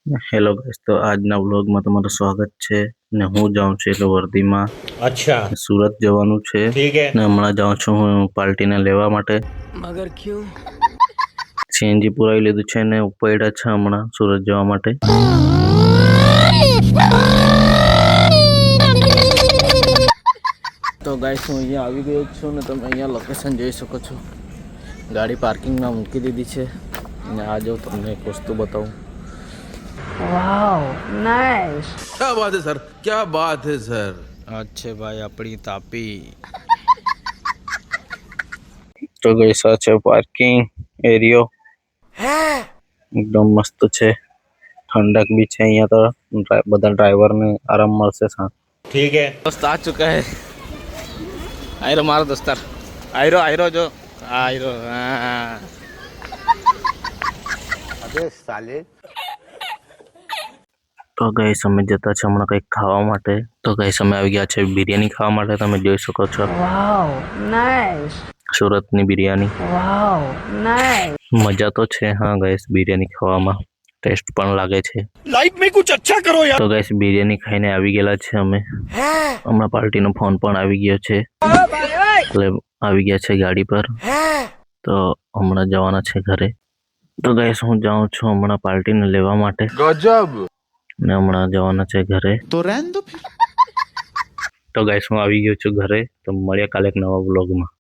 Hello guys, તો આજના વ્લોગમાં તમારું સ્વાગત છે ને હું જાઉં છું એટલે વર્ધીમાં अच्छा સુરત જવાનું છે ठीक है। ને હમણાં જાઉં છું હું પાર્ટીને લેવા માટે। मगर क्यों? સીએનજી પુરાવી લીધું છે ને ઉપડ્યા છે હમણાં સુરત જવા માટે। તો ગાઈસ હું અહીંયા આવી ગયો છું ને તમે અહીંયા લોકેશન જોઈ શકો છો। ગાડી પાર્કિંગમાં મૂકી દીધી છે ને આ જો તમને એક વસ્તુ બતાવું। Wow nice. क्या बात है सर, क्या बात है सर। अच्छे भाई अपनी तापी। तो गाइस आ છે પાર્કિંગ એરિયો एकदम मस्त છે। ठंडक भी છે અહીંયા तो બધા ડ્રાઈવર ને આરામ મળશે સાथ। ठीक है। दोस्त आ चुका है। आयरो मारो दोस्तार। आयरो आयरो जो आयरो अबे साले। तो गाइस અમે જતા છે હમણાં કંઈક ખાવા માટે। તો ગાઈસ અમે આવી ગયા છે બિરયાની ખાવા માટે। તમે જોઈ શકો છો वाओ नाइस। સુરતની બિરયાની। Wow nice. મજા તો છે હા ગાઈસ બિરયાની ખાવામાં। ટેસ્ટ પણ લાગે છે। लाइफ में कुछ अच्छा करो यार। તો ગાઈસ બિરયાની ખાઈને આવી ગયેલા છે અમે। હમણાં પાર્ટીનો ફોન પણ આવી ગયો છે એટલે આવી ગયા છે ગાડી પર। તો હમણાં જવાના છે ઘરે। તો ગાઈસ હું જાઉં છું હમણાં પાર્ટીને લેવા માટે गजब। ને હમણાં જવાના છે ઘરે। तो रहने दो फिर। તો ગાઈસ હું આવી ગયો છું ઘરે। તો મળીએ કાલે એક નવા વ્લોગમાં।